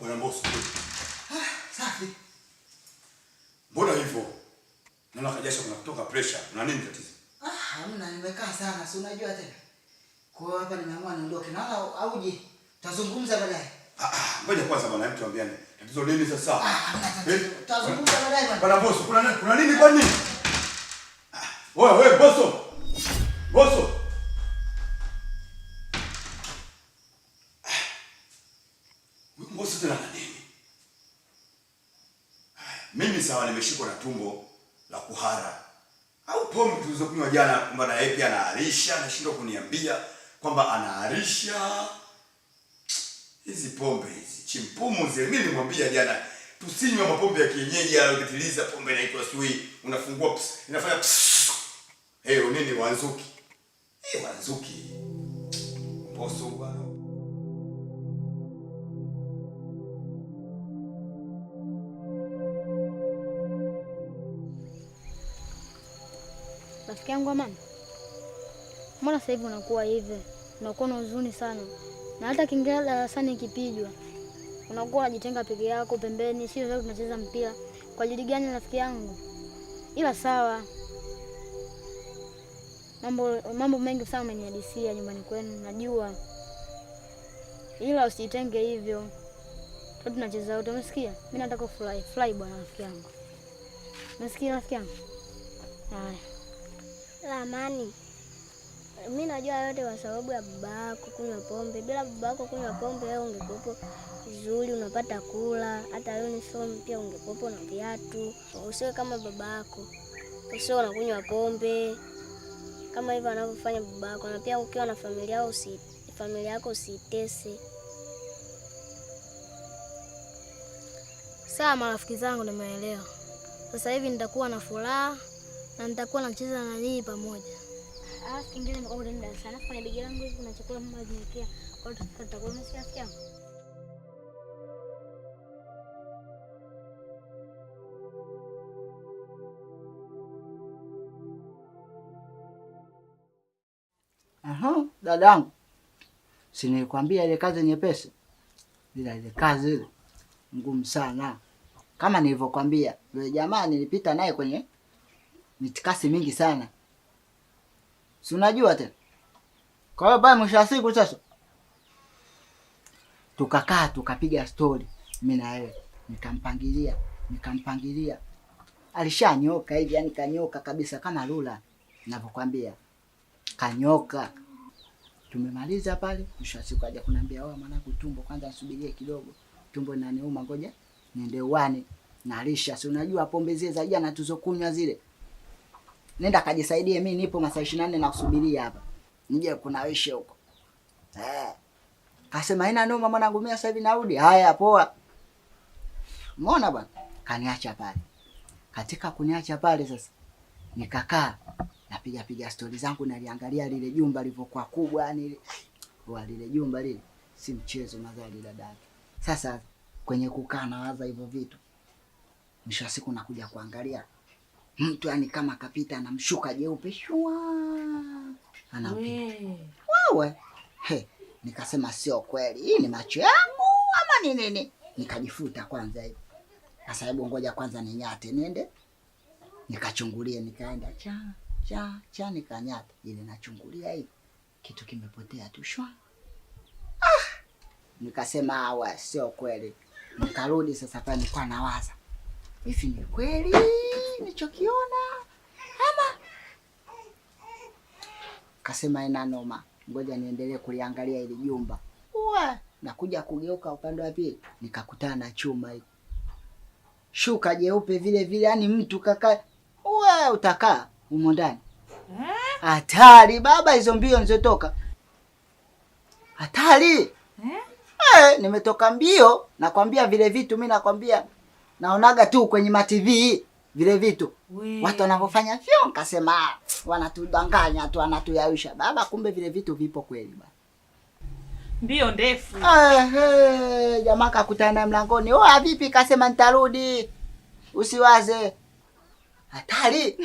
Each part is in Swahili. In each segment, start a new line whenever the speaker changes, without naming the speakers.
Bwana boss.
Safi.
Mbona hivyo? Naona kajasho kuna kutoka pressure. Una nini tatizo?
Hamna, nimekaa sana, si unajua tena. Kwa hiyo hapa nimeamua niondoke. Naona auje. Tazungumza baadaye.
Ngoja kwanza bwana, hebu tuambiane. Tatizo nini sasa?
Hamna tatizo. Tazungumza baadaye bwana.
Bwana boss, kuna nini kwani? Wewe boss. Boss. Boss tena nini? Mimi sawa nimeshikwa na tumbo la kuhara. Au pombe tulizokunywa jana kwamba na yeye pia anaharisha, anashindwa kuniambia kwamba anaharisha. Hizi pombe hizi chimpumu zile, mimi nilimwambia jana tusinywe mapombe ya kienyeji yanayopitiliza. Pombe inaitwa sui, unafungua inafanya nini wanzuki. Wanzuki. Boso bwana.
Rafiki yangu mama. Mbona sasa hivi unakuwa hivi? Unakuwa na huzuni sana. Na hata kiingia darasani kipijwa. Unakuwa unajitenga peke yako pembeni, sio wewe tunacheza mpira. Kwa ajili gani rafiki yangu? Ila sawa. Mambo mengi sana umenihadisia nyumbani kwenu, najua. Ila usitenge hivyo. Tunacheza wote, umesikia? Mimi nataka fly bwana rafiki yangu. Umesikia rafiki yangu? Haya.
Lamani, mimi najua yote kwa sababu ya baba yako kunywa pombe. Bila baba yako kunywa pombe wewe ungekuwa vizuri, unapata kula, hata leo nisome pia ungekuwa na viatu. Usiwe kama baba yako. Usiwe unakunywa pombe kama hivyo anavyofanya baba yako. Na pia ukiwa na familia yako usitese.
Sawa marafiki zangu, nimeelewa. Sasa hivi nitakuwa na furaha na nitakuwa nacheza na nyinyi pamoja. Kingine ni kwamba ndio sana kufanya begi langu hivi na chakula mama aliniwekea. Kwa hiyo tutakuwa msikia rafiki yangu.
Dadangu. Si nilikwambia ile kazi nyepesi? Ile kazi ile ngumu sana. Kama nilivyokuambia, yule jamaa nilipita naye kwenye mitikasi mingi sana. Si unajua tena. Kwa hiyo bado mwisho wa siku sasa tukakaa tukapiga story mimi na yeye. Nikampangilia. Alishanyoka hivi, yani kanyoka kabisa kama lula ninavyokuambia. Kanyoka. Tumemaliza pale, mwisho wa siku aje kuniambia, "Wewe mwanangu tumbo kwanza nisubirie kidogo. Tumbo linaniuma ngoja niende uani na alisha." Si unajua pombe zile za jana tuzokunywa zile. Nenda kajisaidie, mimi nipo masaa 24 na kusubiria hapa. Nije kunawishe huko. Kasema haina noma mwanangu, mimi sasa hivi narudi. Haya poa. Umeona bwana? Kaniacha pale. Katika kuniacha pale sasa nikakaa napiga stori zangu, naliangalia lile jumba lilivyokuwa kubwa, yani lile jumba lile si mchezo madhali dada. Sasa kwenye kukaa nawaza hivyo vitu, mwisho wa siku nakuja kuangalia mtu yani kama kapita anamshuka jeupe shwa anapiga. Wewe nikasema sio kweli, hii ni macho yangu ama ni nini? Nikajifuta kwanza hivi. Sasa hebu ngoja kwanza ninyate niende nikachungulie. Nikaenda cha nikanyata ile nachungulia hivi, kitu kimepotea tu shwa. Nikasema hawa sio kweli. Nikarudi sasa pale nilikuwa nawaza, hivi ni kweli nilichokiona ama? Kasema ina noma, ngoja niendelee kuliangalia ile jumba. Nakuja kugeuka upande wa pili nikakutana na chuma hiyo. Shuka jeupe vile vile, yani mtu kaka. Utakaa humo ndani. Hatari baba, hizo mbio nilizotoka. Hatari. Nimetoka mbio, nakwambia vile vitu mimi nakwambia naonaga tu kwenye ma-TV vile vitu. Watu wanavyofanya fyo, nikasema wanatudanganya tu, wanatuyawisha. Baba kumbe vile vitu vipo kweli baba.
Mbio ndefu.
Jamaa kakutana mlangoni. Vipi? Kasema nitarudi. Usiwaze. Hatari.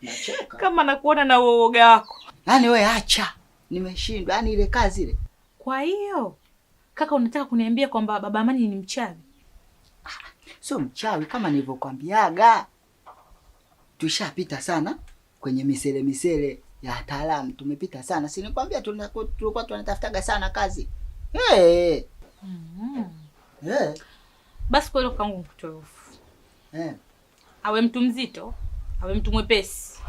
Nacheka.
Kama nakuona na uoga wako.
Yaani wewe acha. Nimeshindwa. Yaani ile kazi ile.
Kwa hiyo Kaka, unataka kuniambia kwamba baba Amani ni mchawi?
Sio mchawi kama nilivyokuambiaga. Tushapita sana kwenye misele ya wataalamu. Tumepita sana. Si nikwambia tulikuwa tunatafutaga sana kazi.
Basi kwa hilo kangu mkutofu. Awe mtu mzito, awe mtu mwepesi.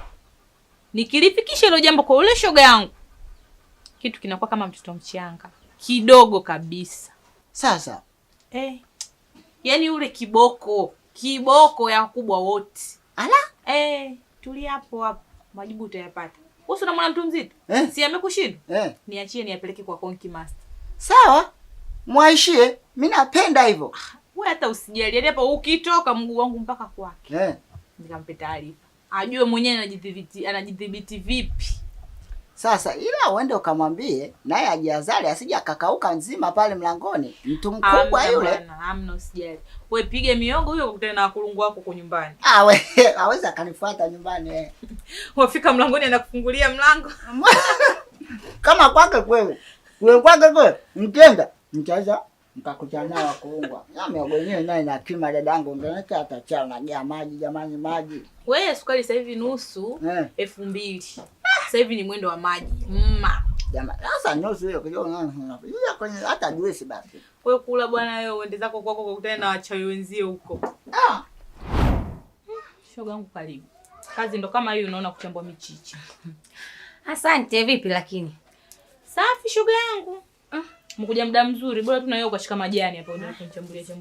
Nikilifikisha hilo jambo kwa ule shoga yangu, kitu kinakuwa kama mtoto mchanga. Kidogo kabisa.
Sasa.
Yaani ule kiboko ya kubwa wote.
Ala?
Tulia hapo. Majibu utayapata. Wewe unamwona mtu mzito? Si amekushinda? Niachie niapeleke kwa Konki Master.
Sawa. Mwaishie. Mimi napenda hivyo.
Wewe hata usijali. Hadi hapo ukitoka mguu wangu mpaka kwake. Nikampe taarifa. Ajue mwenyewe anajidhibiti vipi.
Sasa ila uende ukamwambie naye ajiazali asije akakauka nzima pale mlangoni. Mtu mkubwa yule.
Hamna usijali. Wewe pige miongo huyo ukutane na kulungu wako kwa nyumbani.
Hawezi akanifuata nyumbani
Wafika mlangoni anakufungulia mlango.
Kama kwake kweli. Wewe kwake kweli. Mtenda. Mchaza mtakutana wa kuungwa. Na miogo yenyewe naye na kima dadangu ungeacha hata chao na maji jamani maji.
Wewe sukari sasa hivi nusu 2000. Sasa hivi ni mwendo wa maji.
Jamani, sasa nusu hiyo kidogo kwenye hata juisi basi.
Wewe kula bwana wewe uende zako kwako kukutana na wachawi wenzio huko. Shoga yangu karibu. Kazi ndo kama hiyo unaona kuchambua michichi.
Asante, vipi lakini?
Safi shoga yangu. Mkuja muda mzuri, bora tu na wewe ukashika majani hapo ndio kunichambulia.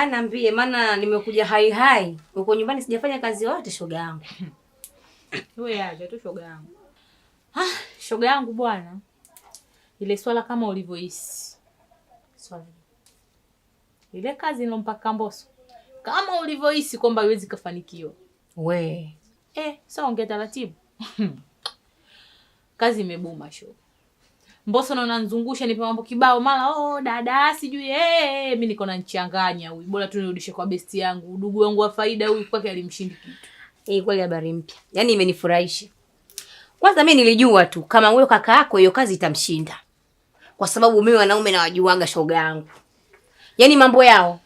Niambie maana nimekuja hai. Uko nyumbani sijafanya kazi yote shoga yangu.
Wewe aje tu shoga yangu. Shoga yangu bwana. Ile swala kama ulivyohisi. Swala. Ile kazi nilompaka Mbosso. Kama ulivyohisi kwamba haiwezi kufanikiwa. Sasa ongea taratibu. Kazi imebuma shoga. Mbosso naona nzungusha nipe mambo kibao mara dada sijui mimi niko na nchanganya huyu. Bora tu nirudishe kwa besti yangu. Ndugu wangu wa faida huyu kwake alimshindi kitu.
Kweli habari mpya. Yaani imenifurahisha. Kwanza mimi nilijua tu kama huyo kaka yako hiyo kazi itamshinda. Kwa sababu mimi wanaume nawajuaga shoga yangu. Yaani mambo yao.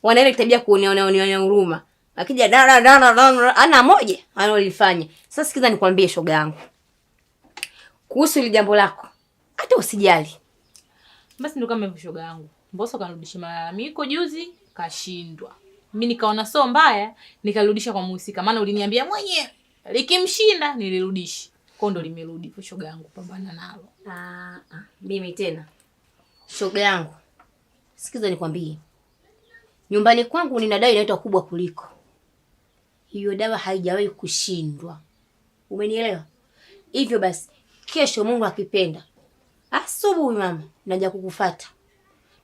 Wana ile tabia kuonea huruma. Akija ana moja analifanya. Sasa sikiza nikwambie shoga yangu. Kuhusu ile jambo lako. Hata usijali.
Basi ndo kama hivyo shoga yangu. Mbosso kanirudisha malalamiko juzi, kashindwa. Mimi nikaona sio mbaya, nikarudisha kwa muhusika. Maana uliniambia mwenyewe. Likimshinda nilirudisha. Kwa ndo limerudi kwa shoga yangu, pambana nalo.
Mimi tena. Shoga yangu. Sikiza nikwambie. Nyumbani kwangu nina dawa inaitwa kubwa kuliko. Hiyo dawa haijawahi kushindwa. Umenielewa? Hivyo basi kesho Mungu akipenda. Asubuhi mama, naja kukufuata.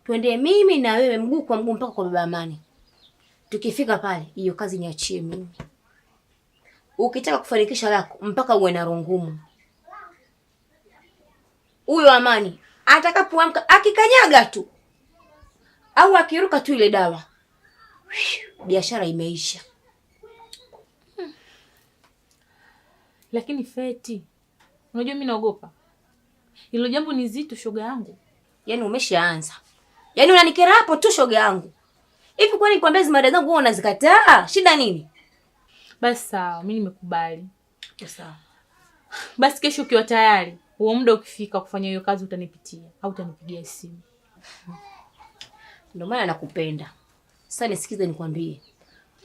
Twende mimi na wewe mguu kwa mguu mpaka kwa baba Amani. Tukifika pale, hiyo kazi niachie mimi. Ukitaka kufanikisha lako mpaka uwe na roho ngumu. Huyo Amani atakapoamka akikanyaga tu au akiruka tu ile dawa, biashara imeisha.
Lakini Feti, unajua mimi naogopa. Hilo jambo ni zito shoga yangu.
Yaani umeshaanza. Yaani unanikera hapo tu shoga yangu. Hivi kwani nikwambia zimada zangu wewe unazikataa? Shida nini?
Basi sawa, mimi nimekubali. Sawa. Basi kesho ukiwa tayari, huo muda ukifika kufanya hiyo kazi utanipitia au utanipigia simu.
Ndio maana nakupenda. Sasa nisikize nikwambie.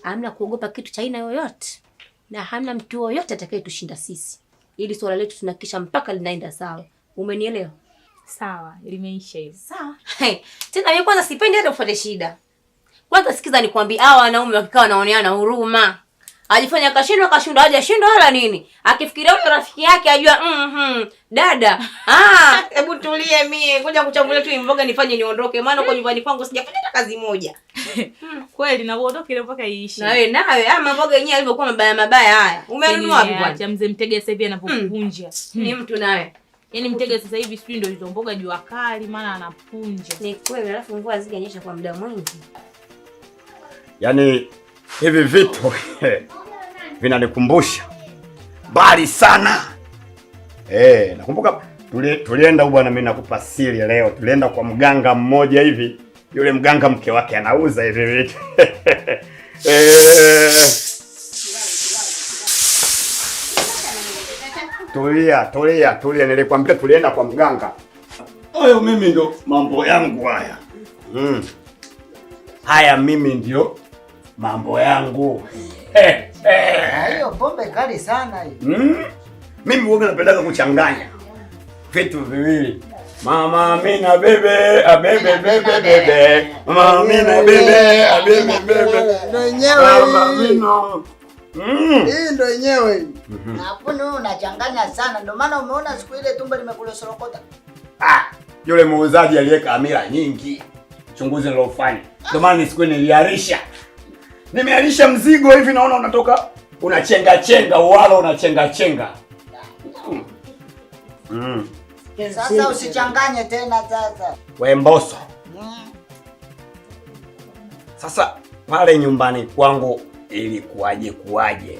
Hamna kuogopa kitu cha aina yoyote. Na hamna mtu yoyote atakayetushinda sisi. Ili swala letu tunakisha mpaka linaenda sawa. Umenielewa?
Sawa, limeisha hilo.
Sawa. Tena mimi kwanza sipendi hata upate shida. Kwanza sikiza nikwambie, hawa wanaume wakikaa wanaoneana huruma. Ajifanya kashindwa hajashindwa wala nini. Akifikiria huyo rafiki yake ajua dada. Hebu tulie mie. Ngoja kuchambulia tu mboga nifanye niondoke. Maana kwa nyumbani kwangu sijafanya hata kazi moja.
Kweli na uondoke ile mpaka iishe.
Na wewe ama mboga yenyewe alivyokuwa mabaya haya. Umenunua wapi bwana?
Acha mzee Mtega sasa hivi anapokunja.
Ni mtu nawe.
Yaani Mtega sasa hivi sio ndio hizo mboga jua kali maana anapunja.
Ni kweli, alafu mvua zikanyesha kwa muda mwingi.
Yaani hivi vitu vinanikumbusha mbali sana. Nakumbuka Tulienda bwana, mimi nakupa siri leo. Tulienda kwa mganga mmoja hivi. Yule mganga mke wake anauza hivi vitu. Tulia. Nilikwambia tulienda kwa mganga. Hayo mimi ndo mambo yangu haya. Haya mimi ndio mambo yangu.
Hiyo pombe kali sana hii.
Mimi huwa napenda kuchanganya vitu viwili. Mama Amina bebe, abebe bebe bebe. Mama Amina bebe, abebe bebe.
Ndio yenyewe hii.
Hii
ndio yenyewe hii. Na hapo wewe unachanganya sana. Ndio maana umeona siku ile tumbo limekulosorokota.
Yule muuzaji aliweka amira nyingi. Chunguzi nilofanya. Ndio maana siku ile niliarisha. Nimearisha mzigo hivi naona unatoka unachenga uwalo unachenga.
Sasa usichanganye tena sasa.
We Mbosso. Sasa pale nyumbani kwangu kuwaje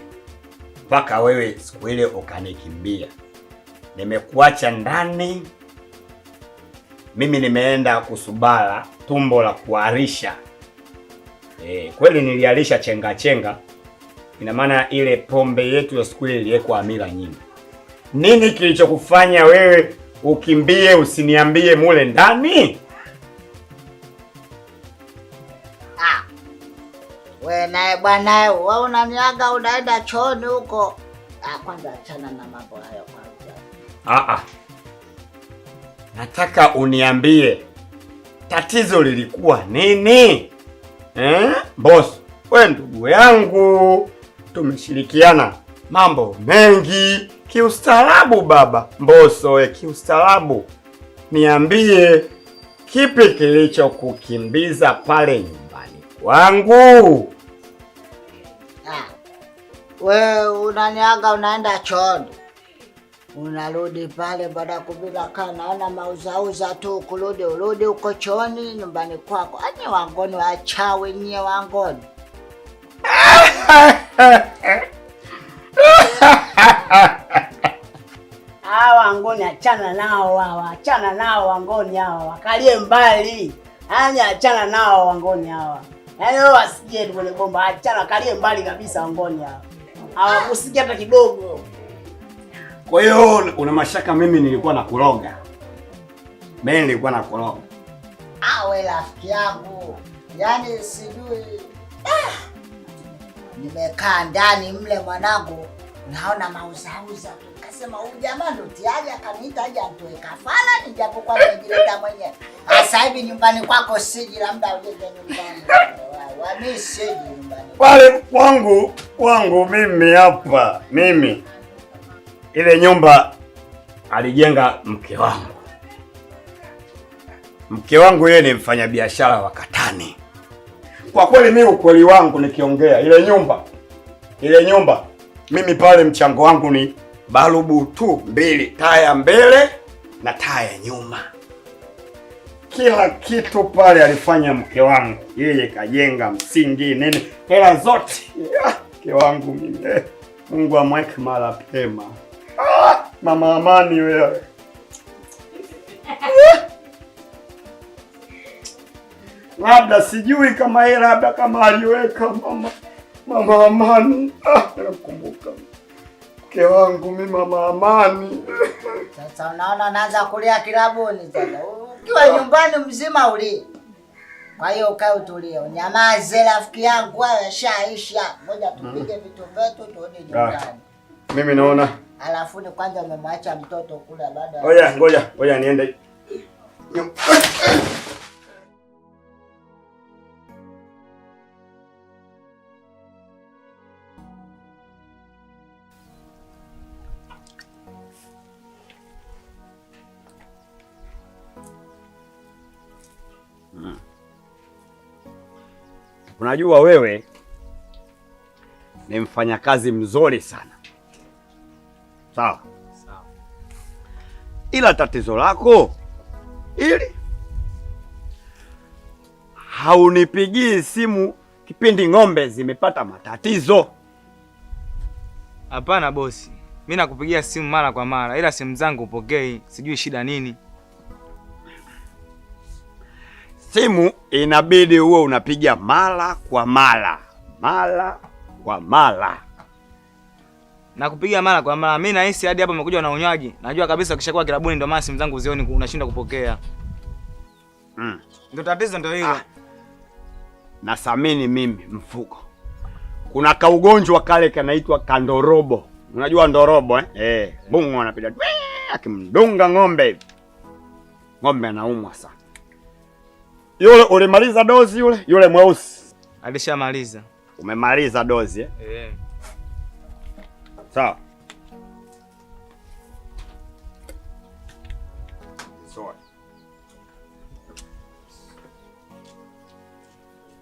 mpaka wewe siku ile ukanikimbia? Nimekuacha ndani. Mimi nimeenda kusubala tumbo la kuarisha. Kweli niliarisha chenga. Ina maana ile pombe yetu ya siku ile iliwekwa amira nyingi. Nini kilichokufanya wewe ukimbie usiniambie mule ndani?
We naye bwana wewe unaniaga unaenda chooni huko. Kwanza achana na mambo hayo kwanza.
Nataka uniambie tatizo lilikuwa nini? Boss, wewe ndugu yangu, tumeshirikiana mambo mengi kiustaarabu baba. Mbosso, kiustaarabu. Niambie kipi kilichokukimbiza pale nyumbani kwangu?
Wewe unaniaga unaenda chooni. Unarudi pale baada ya kupita naona mauzauza tu urudi uko chooni nyumbani kwako. Anye wangoni wachawe nye wangoni.
Wangoni achana nao wangoni hawa. Wakalie mbali. Yaani achana nao wangoni hawa. Yaani wewe wasije kwenye bomba, achana kalie mbali kabisa wangoni hawa. Hawakusikia hata kidogo.
Kwa hiyo una mashaka mimi nilikuwa nakuroga? Mimi nilikuwa nakuroga.
Wewe rafiki yangu. Yaani sijui. Nimekaa ndani mle mwanangu, naona mauzauza. Kasema huyu jamaa ndo tiaje akaniita aje atoe kafara nijapokuwa nimejileta mwenyewe. Sasa hivi nyumbani kwako siji labda uje nyumbani. Mimi siji nyumbani.
Pale kwangu mimi hapa. Mimi ile nyumba alijenga mke wangu. Mke wangu yeye ni mfanyabiashara wa katani. Kwa kweli mimi ukweli wangu nikiongea, ile nyumba mimi pale mchango wangu ni balubu tu 2, taa ya mbele na taa ya nyuma. Kila kitu pale alifanya mke wangu. Yeye kajenga msingi nini, hela zote. Mke wangu mimi. Mungu amweke mara pema. Mama Amani wewe. Labda sijui kama yeye labda kama aliweka mama Amani. Nakumbuka. Mke wangu mimi mama Amani.
Sasa unaona naanza kulia kilabuni sasa. Ukiwa nyumbani mzima uli. Kwa hiyo ukae utulie. Unyamaze rafiki yangu wewe shaisha. Ngoja tupige vitu vyetu tuone nyumbani.
Mimi naona.
Alafu ni kwanza umemwacha mtoto kule baada.
Ngoja niende. Unajua wewe ni mfanyakazi mzuri sana. Sawa. Ila tatizo lako ili haunipigii simu kipindi ng'ombe zimepata matatizo.
Hapana bosi. Mimi nakupigia simu mara kwa mara ila simu zangu upokei, sijui shida nini.
Simu inabidi uwe unapiga mara kwa mara. Mara kwa mara.
Nakupigia mara kwa mara. Mimi nahisi hadi hapa umekuja na unywaji. Najua kabisa ukishakuwa kilabuni ndio maana simu zangu zioni unashindwa kupokea. Ndio tatizo ndio hilo.
Nasamini mimi mfuko. Kuna kaugonjwa kale kanaitwa kandorobo. Unajua ndorobo bungu anapiga akimdunga ng'ombe hivi. Ng'ombe anaumwa sana. Yule ulimaliza dozi yule mweusi?
Alishamaliza.
Umemaliza dozi Sawa. Sawa.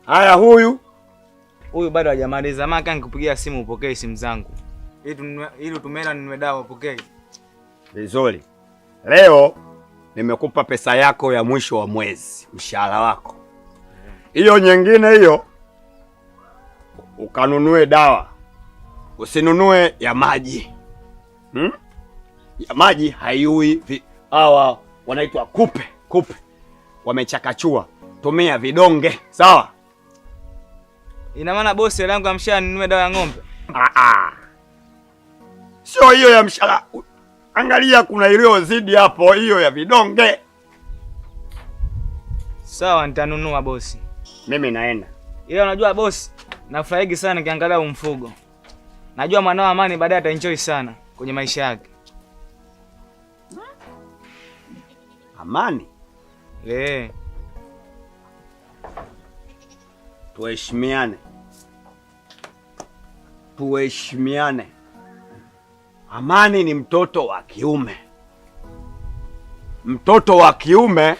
Haya huyu
bado hajamaliza. Maka nikupigia simu upokee simu zangu. Ili tumeenda ninunue dawa upokee.
Vizuri. Leo nimekupa pesa yako ya mwisho wa mwezi, mshahara wako. Hiyo nyingine hiyo ukanunue dawa. Usinunue ya maji. Ya maji haiui hawa wanaitwa kupe. Wamechakachua. Tumia vidonge, sawa?
Ina maana bosi langu amsha ninunue dawa ya ng'ombe?
Sio hiyo ya mshahara. Angalia kuna iliyozidi hapo, hiyo ya vidonge.
Sawa, nitanunua bosi.
Mimi naenda.
Ila unajua bosi, nafurahigi sana nikiangalia umfugo. Najua mwanao Amani baadaye ataenjoy sana kwenye maisha yake.
Amani? Tuheshimiane. Amani ni mtoto wa kiume. Mtoto wa kiume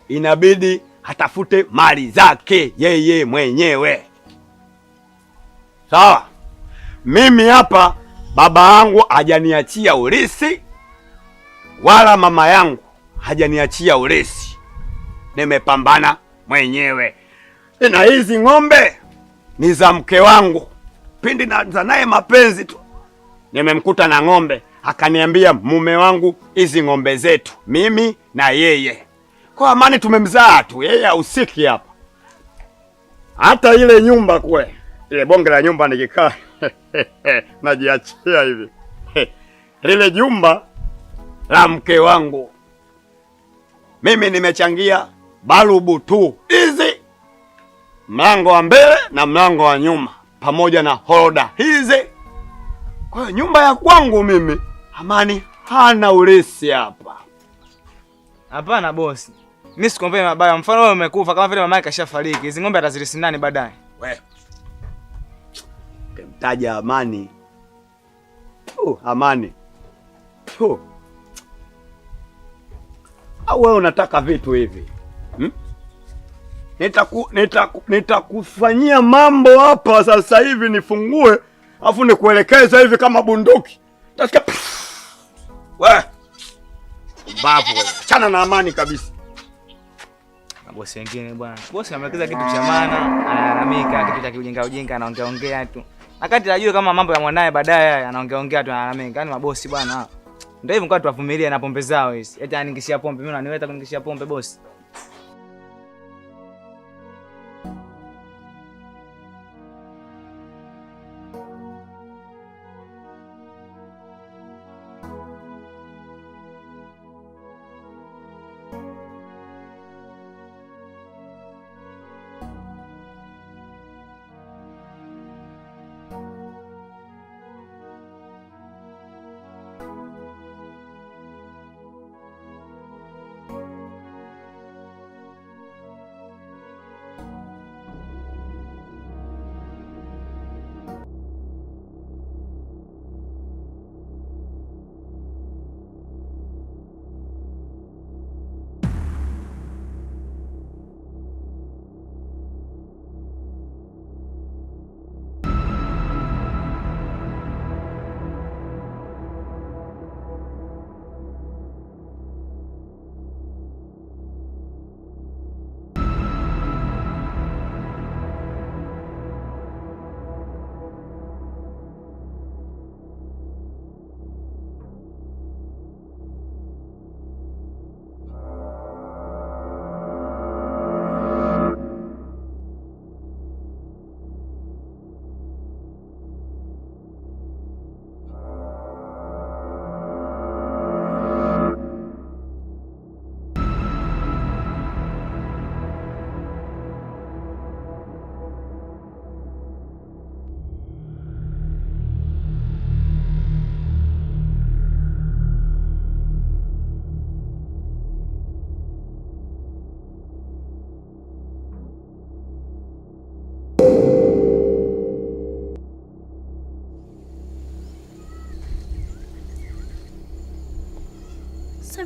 inabidi atafute mali zake yeye mwenyewe. Sawa? Mimi hapa baba yangu hajaniachia urithi wala mama yangu hajaniachia urithi. Nimepambana mwenyewe. Na hizi ng'ombe ni za mke wangu. Pindi naanza naye mapenzi tu, nimemkuta na ng'ombe, akaniambia mume wangu, hizi ng'ombe zetu, mimi na yeye. Kwa Amani tumemzaa tu, yeye hausiki hapa. Hata ile nyumba kule, ile bonge la nyumba nikikaa najiachia hivi. Lile jumba la mke wangu mimi nimechangia barubu tu hizi, mlango wa mbele na mlango wa nyuma pamoja na horoda hizi. Kwa hiyo nyumba ya kwangu mimi, Amani hana urithi hapa.
Hapana bosi. Mimi sikombe mabaya. Mfano wewe umekufa kama vile mama yake kashafariki. Hizi ng'ombe atazilisi nani baadaye?
Wewe. Ukimtaja Amani. Amani. Au wewe unataka vitu hivi? Nitakufanyia mambo hapa sasa hivi nifungue, afu nikuelekeza hivi kama bunduki. Utasikia. Wewe. Babu, achana na Amani kabisa.
Na bosi wengine bwana. Bosi amewekeza kitu cha maana, analalamika kitu cha ujinga anaongea tu. Wakati ajue kama mambo ya mwanae baadaye anaongea tu analalamika. Yaani mabosi bwana. Ndio hivyo, kwa tuwavumilie na pombe zao hizi. Eti aningishia pombe, mimi unaniweza kuningishia pombe bosi.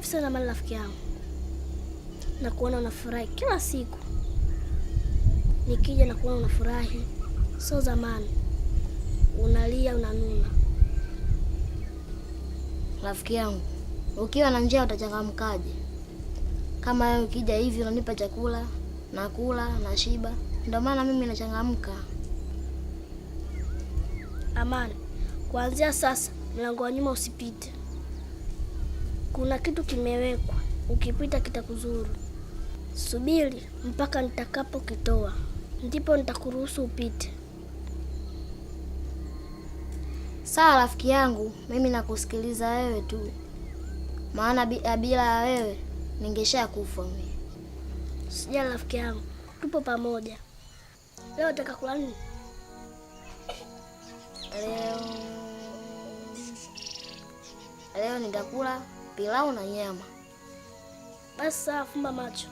safi sana Amani rafiki yangu. Na kuona unafurahi kila siku. Nikija na kuona unafurahi. Sio zamani. Unalia unanuna.
Rafiki yangu, ukiwa na njaa utachangamkaje? Kama wewe ukija hivi unanipa chakula, nakula, nashiba. Ndio maana mimi nachangamka.
Amani, kuanzia sasa mlango wa nyuma usipite. Kuna kitu kimewekwa, ukipita kitakuzuru. Subiri mpaka nitakapokitoa, ndipo nitakuruhusu upite.
Sawa rafiki yangu, mimi nakusikiliza wewe tu. Maana bila wewe ningeshakufa mimi.
Sijali rafiki yangu, tupo pamoja. Leo nataka kula nini?
Leo nitakula pilau na nyama.
Basi sawa, fumba macho.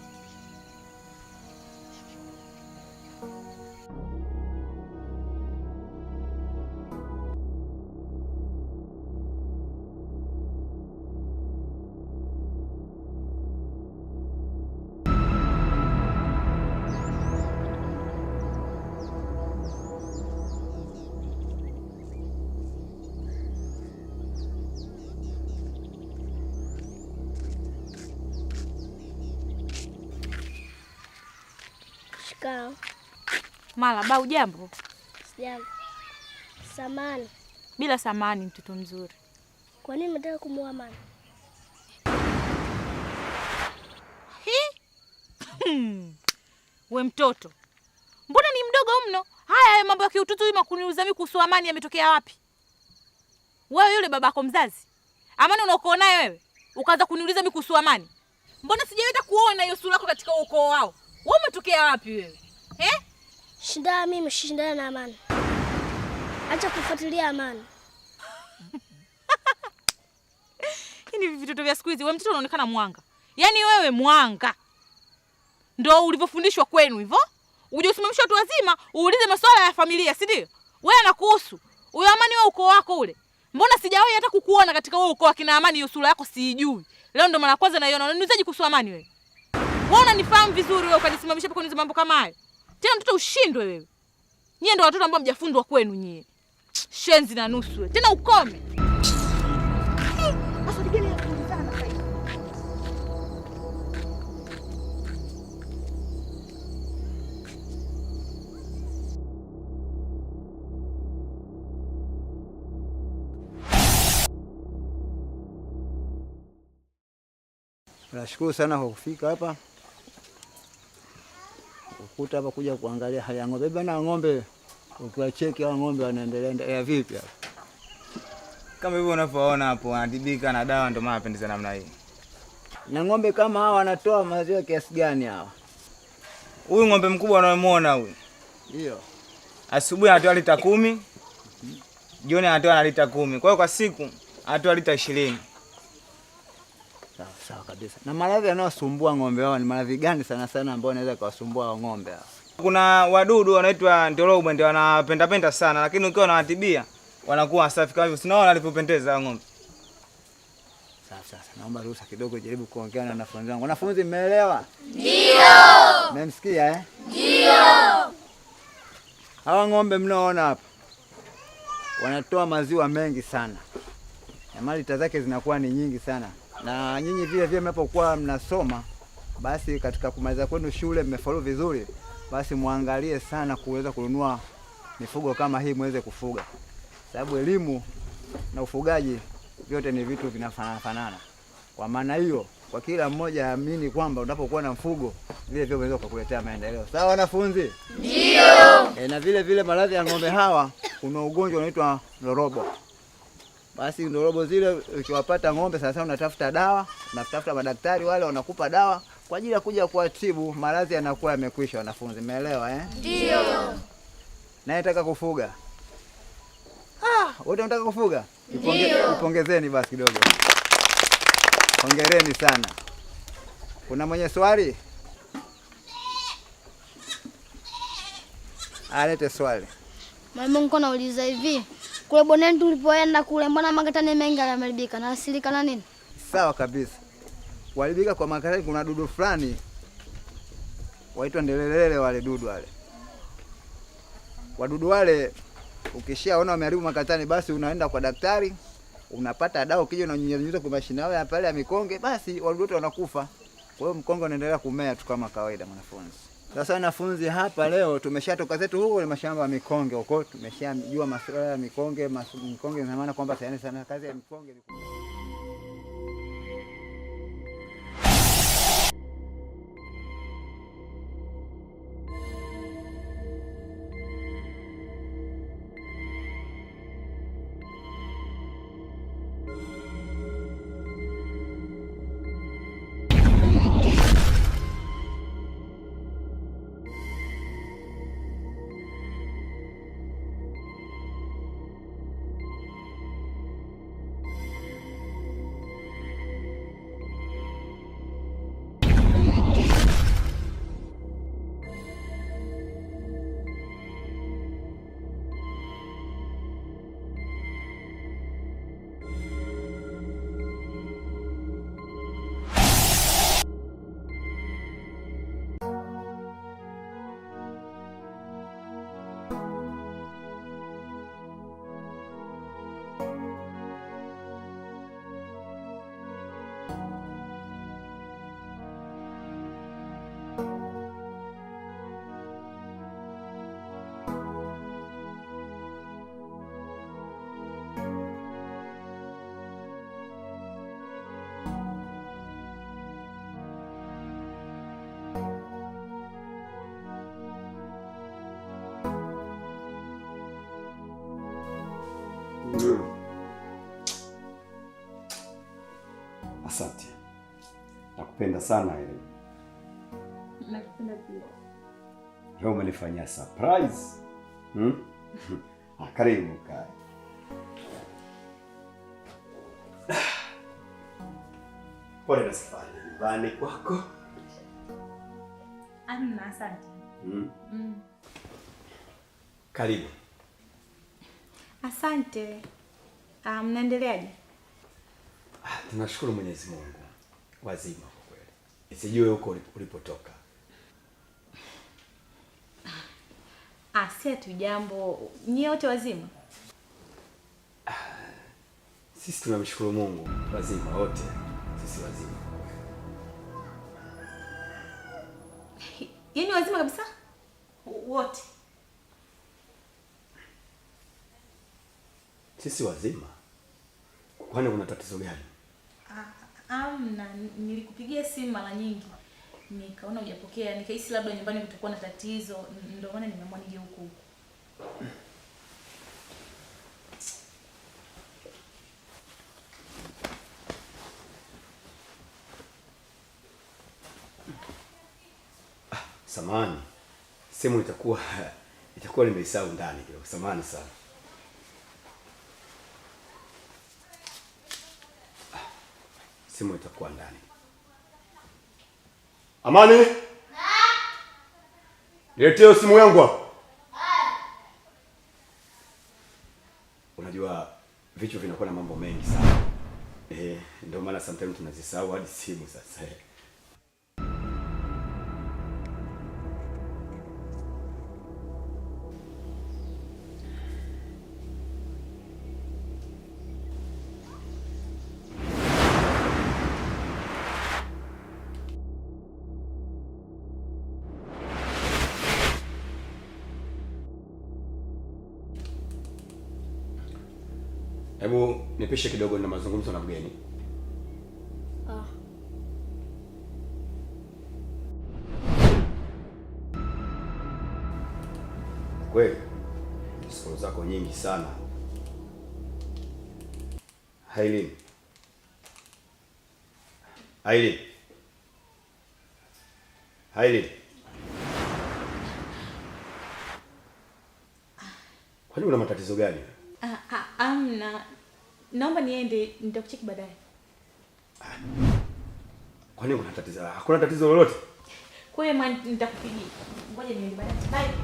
Mala, bau jambo?
Sijambo. Samani.
Bila samani mtoto mzuri.
Kwa nini unataka kumuoa Amani?
We mtoto. Mbona ni mdogo mno? Haya mambo ya kiutoto hivi makuniuza mimi kuhusu Amani yametokea wapi? Wewe yule babako mzazi. Amani unaokuwa naye wewe? Ukaanza kuniuliza mimi kuhusu Amani. Mbona sijaenda kuona hiyo sura yako katika ukoo wao? Wewe umetokea wapi wewe?
Shindana mimi, shindana na Amani. Acha kufuatilia Amani.
Hini vitoto vya siku hizi, wewe mtoto unaonekana mwanga. Yaani wewe mwanga. Ndio ulivyofundishwa kwenu hivyo? Uje usimamishe watu wazima, uulize masuala ya familia, si ndio? Wewe anakuhusu. Huyo Amani wewe ukoo wako ule. Mbona sijawahi hata kukuona katika wewe ukoo akina Amani, hiyo sura yako siijui. Leo ndo mara kwanza naiona. Unaniulizaje kuhusu Amani wewe? Wewe unanifahamu vizuri wewe ukanisimamisha hapo kuniuliza mambo kama hayo. Tena mtoto ushindwe wewe. Nyie ndio watoto ambao mjafundwa kwenu nyie. Shenzi na nusu wewe. Tena ukome. Sasa digeni ya kuulizana sasa.
Nashukuru sana kwa kufika hapa. Ukuta hapa kuja kuangalia hali ya ng'ombe. Bana ng'ombe ukiwacheki hao ng'ombe wanaendelea vipi hapa?
Kama hivyo unavyoona hapo wanadibika na dawa, ndio maana napendeza namna hii.
Na ng'ombe kama hawa wanatoa maziwa kiasi gani hawa?
Huyu ng'ombe mkubwa unayemwona huyu.
Ndio.
Asubuhi anatoa lita 10. Jioni anatoa lita 10. Kwa hiyo kwa siku anatoa lita 20.
Sawa sawa kabisa. Na maradhi yanayosumbua ng'ombe wao ni maradhi gani sana sana ambao yanaweza kuwasumbua hao ng'ombe hao?
Kuna wadudu wanaitwa ndorobo ndio wanapenda sana, lakini ukiwa unawatibia wanakuwa safi kama hivyo. Sinaona alipopendeza hao ng'ombe.
Sasa naomba ruhusa kidogo jaribu kuongea na wanafunzi wangu. Wanafunzi mmeelewa?
Ndio.
Mmemsikia
Ndio.
Hawa ng'ombe mnaoona hapa wanatoa maziwa mengi sana. Na malita zake zinakuwa ni nyingi sana. Na nyinyi vile vile mnapokuwa mnasoma, basi katika kumaliza kwenu shule mmefaulu vizuri, basi muangalie sana kuweza kununua mifugo kama hii muweze kufuga. Sababu elimu na ufugaji vyote ni vitu vinafanana. Kwa maana hiyo, kwa kila mmoja aamini kwamba unapokuwa na mfugo vile vile unaweza kukuletea maendeleo. Sawa wanafunzi?
Ndio.
Na vile vile maradhi ya ng'ombe hawa kuna ugonjwa unaitwa ndorobo. Basi ndorobo zile ukiwapata ng'ombe sasa unatafuta dawa, unatafuta madaktari wale wanakupa dawa kwa ajili ya kuja kuwatibu, maradhi yanakuwa yamekwisha wanafunzi. Umeelewa
Ndio.
Na nataka kufuga. Wote unataka kufuga? Ipongezeni basi kidogo. Hongereni sana. Kuna mwenye swali? Alete swali.
Mama niko nauliza hivi. Kule boneni tulipoenda kule mbona magatani mengi yameharibika na asilika na nini?
Sawa kabisa. kuharibika kwa makarai, kuna dudu fulani waitwa ndelelele. Wale dudu wale, wadudu wale ukishaona wameharibu makatani, basi unaenda kwa daktari, unapata dawa, ukija unanyunyuza kwa mashine yao ya pale ya mikonge, basi wadudu wote wanakufa. Kwa hiyo mkonge unaendelea kumea tu kama kawaida mwanafunzi. Sasa wanafunzi, hapa leo tumeshatoka zetu huko ni mashamba ya mikonge huko, tumeshajua masuala ya mikonge. Mikonge ina maana kwamba sana kazi ya mikonge.
Asante. Nakupenda sana wewe.
Nakupenda pia.
Leo umenifanyia surprise. Karibu kae. Pole na safari. Nyumbani kwako.
Amna, asante.
Karibu.
Asante. Mnaendeleaje?
Tunashukuru Mwenyezi Mungu. Wazima kwa kweli. Sijui huko ulipotoka.
Si atu jambo. Nyie wote wazima?
Sisi tunamshukuru Mungu, wazima wote. Sisi wazima.
Yaani wazima kabisa? Wote.
Sisi wazima. Kwani kuna tatizo gani?
Amna, nilikupigia simu mara nyingi. Nikaona hujapokea, nikahisi labda nyumbani kutakuwa na tatizo, ndio maana nimeamua nije huku.
Samahani. Simu itakuwa nimeisahau ndani kidogo. Samahani sana. Simu itakuwa ndani. Amani? Niletee simu yangu hapo. Unajua vichwa vinakuwa na mambo mengi sana. Ndio maana sometimes tunazisahau hadi simu sasa. Hebu nipishe kidogo na mazungumzo na mgeni. Kweli, siku zako nyingi sana. Aileen. Kwani una matatizo gani?
Amna. Naomba niende, nitakucheki baadaye.
Kwani kuna tatizo? Hakuna tatizo lolote?
Kwa hiyo nitakupigia. Ngoja niende baadaye. Bye.